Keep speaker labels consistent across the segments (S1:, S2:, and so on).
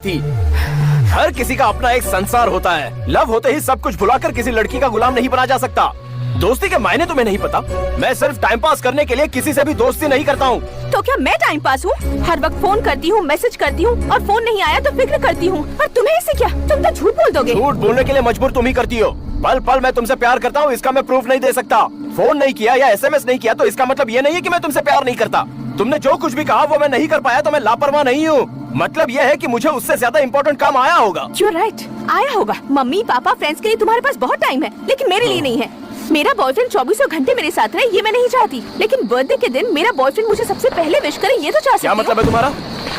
S1: थी। हर किसी का अपना एक संसार होता है। लव होते ही सब कुछ भुलाकर किसी लड़की का गुलाम नहीं बना जा सकता। दोस्ती के मायने तुम्हें नहीं पता। मैं सिर्फ टाइम पास करने के लिए किसी से भी दोस्ती नहीं करता हूँ।
S2: तो क्या मैं टाइम पास हूँ? हर वक्त फोन करती हूँ, मैसेज करती हूँ और फोन नहीं आया तो फिक्र करती हूँ। और तुम्हें इससे क्या? तुम तो झूठ बोल दोगे।
S1: झूठ बोलने के लिए मजबूर तुम ही करती हो। पल पल मैं तुमसे प्यार करता हूँ, इसका मैं प्रूफ नहीं दे सकता। फोन नहीं किया या SMS नहीं किया तो इसका मतलब ये नहीं है कि मैं तुमसे प्यार नहीं करता। तुमने जो कुछ भी कहा वो मैं नहीं कर पाया तो मैं लापरवाह नहीं हूँ। मतलब ये है कि मुझे उससे ज्यादा इम्पोर्टेंट काम आया होगा।
S2: You're right, आया होगा। मम्मी पापा फ्रेंड्स के लिए तुम्हारे पास बहुत टाइम है, लेकिन मेरे लिए नहीं है। मेरा बॉयफ्रेंड 24 घंटे मेरे साथ रहे ये मैं नहीं चाहती, लेकिन बर्थडे के दिन मेरा बॉयफ्रेंड मुझे सबसे पहले विश करे ये तो चाह सकती
S1: क्या मतलब है तुम्हारा?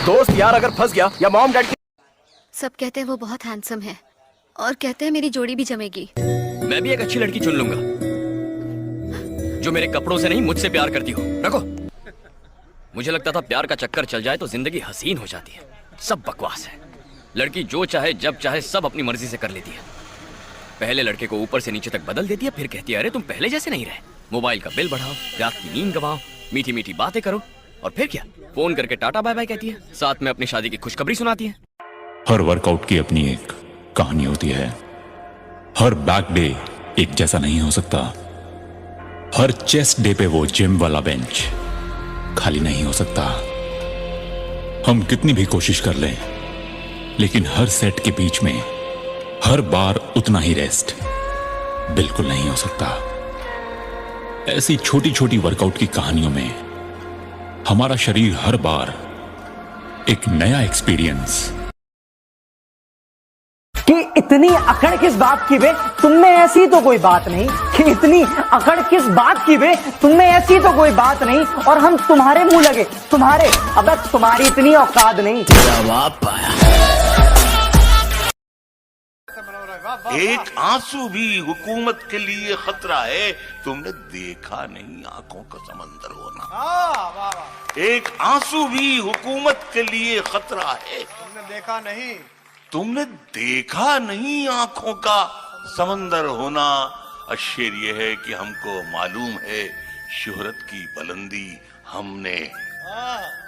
S1: दोस्त यार अगर फंस गया या मॉम डैड
S3: सब कहते हैं वो बहुत हैंडसम है और कहते हैं मेरी जोड़ी भी जमेगी।
S4: मैं भी एक अच्छी लड़की चुन लूंगा जो मेरे कपड़ों से नहीं मुझसे प्यार करती हो। रखो। मुझे लगता था प्यार का चक्कर चल जाए तो जिंदगी हसीन हो जाती है। सब बकवास है। लड़की जो चाहे जब चाहे सब अपनी मर्जी से कर लेती है। पहले लड़के को ऊपर से नीचे तक बदल देती है, फिर कहती है अरे तुम पहले जैसे नहीं रहे। मोबाइल का बिल बढ़ाओ, रात की नींद गवाओ, मीठी मीठी बातें करो और फिर क्या, फोन करके टाटा बाय बाय कहती है। साथ में अपनी शादी की खुशखबरी सुनाती है।
S5: हर वर्कआउट की अपनी एक कहानी होती है। हर बैक डे एक जैसा नहीं हो सकता। हर चेस्ट डे पे वो जिम वाला बेंच खाली नहीं हो सकता। हम कितनी भी कोशिश कर लें, लेकिन हर सेट के बीच में हर बार उतना ही रेस्ट बिल्कुल नहीं हो सकता। ऐसी छोटी छोटी वर्कआउट की कहानियों में हमारा शरीर हर बार एक नया एक्सपीरियंस।
S6: कि इतनी अकड़ किस बात की बे, तुमने ऐसी तो कोई बात नहीं। कि इतनी अकड़ किस बात की बे, तुमने ऐसी तो कोई बात नहीं। और हम तुम्हारे मुंह लगे, तुम्हारे, अब तुम्हारी इतनी औकात नहीं।
S4: जवाब पाया।
S7: एक आंसू भी हुकूमत के लिए खतरा है। तुमने देखा नहीं आंखों का समंदर होना। एक आंसू भी हुकूमत के लिए खतरा है। तुमने देखा नहीं, तुमने देखा नहीं आंखों का समंदर होना। शेर ये है कि हमको मालूम है शोहरत की बुलंदी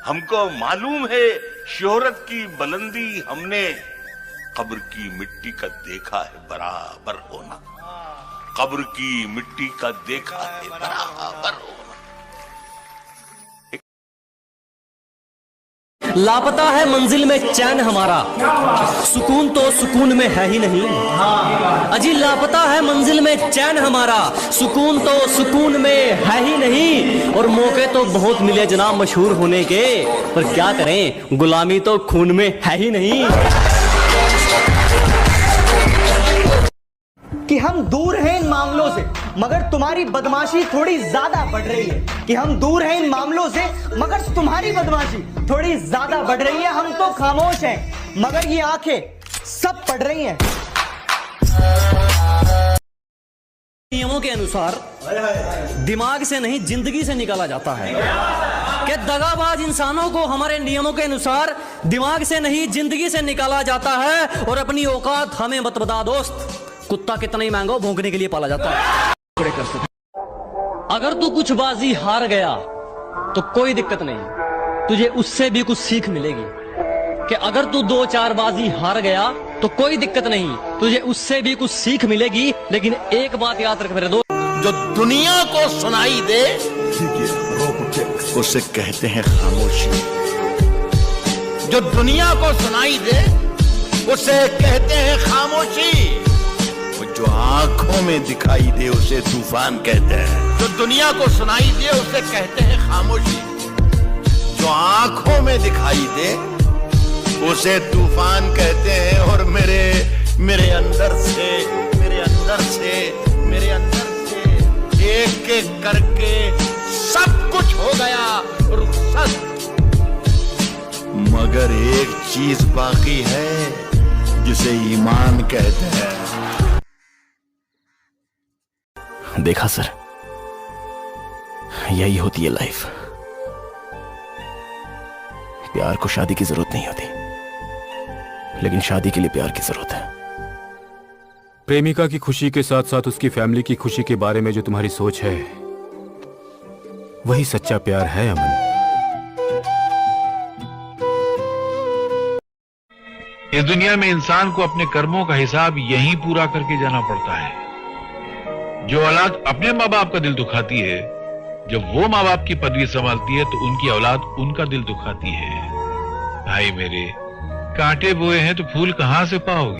S7: हमको मालूम है शोहरत की बुलंदी हमने। कब्र की मिट्टी का देखा है बराबर होना। कब्र की मिट्टी का देखा है बराबर होना।
S8: लापता है मंजिल में चैन हमारा, सुकून तो सुकून में है ही नहीं। अजी लापता है मंजिल में चैन हमारा, सुकून तो सुकून में है ही नहीं। और मौके तो बहुत मिले जनाब मशहूर होने के, पर क्या करें गुलामी तो खून में है ही नहीं।
S6: कि हम दूर हैं इन मामलों से, मगर तुम्हारी बदमाशी थोड़ी ज्यादा बढ़ रही है। कि हम दूर हैं इन मामलों से, मगर तुम्हारी बदमाशी थोड़ी ज्यादा बढ़ रही है। हम तो खामोश हैं, मगर ये आंखें सब पढ़ रही हैं।
S8: नियमों के अनुसार दिमाग से नहीं जिंदगी से निकाला जाता है। कि दगाबाज इंसानों को हमारे नियमों के अनुसार दिमाग से नहीं जिंदगी से निकाला जाता है। और अपनी औकात हमें मत बता दोस्त, कुत्ता कितना ही महंगा भौंकने के लिए पाला जाता है। अगर तू कुछ बाजी हार गया तो कोई दिक्कत नहीं, तुझे उससे भी कुछ सीख मिलेगी। कि अगर तू 2-4 बाजी हार गया तो कोई दिक्कत नहीं, तुझे उससे भी कुछ सीख मिलेगी। लेकिन एक बात याद रख मेरे दोस्त,
S7: जो दुनिया को सुनाई दे उसे कहते हैं खामोशी। जो दुनिया को सुनाई दे उसे कहते हैं खामोशी। जो आंखों में दिखाई दे उसे तूफान कहते हैं। जो दुनिया को सुनाई दे उसे कहते हैं खामोशी। जो आंखों में दिखाई दे उसे तूफान कहते हैं। और मेरे अंदर से एक एक करके सब कुछ हो गया रुखसत, मगर एक चीज बाकी है जिसे ईमान कहते हैं।
S1: देखा सर, यही होती है लाइफ। प्यार को शादी की जरूरत नहीं होती, लेकिन शादी के लिए प्यार की जरूरत है।
S9: प्रेमिका की खुशी के साथ साथ उसकी फैमिली की खुशी के बारे में जो तुम्हारी सोच है, वही सच्चा प्यार है अमन।
S10: इस दुनिया में इंसान को अपने कर्मों का हिसाब यहीं पूरा करके जाना पड़ता है। जो औलाद अपने माँ बाप का दिल दुखाती है, जब वो माँ बाप की पदवी संभालती है तो उनकी औलाद उनका दिल दुखाती है। भाई मेरे, कांटे बोए हैं तो फूल कहां से पाओगे?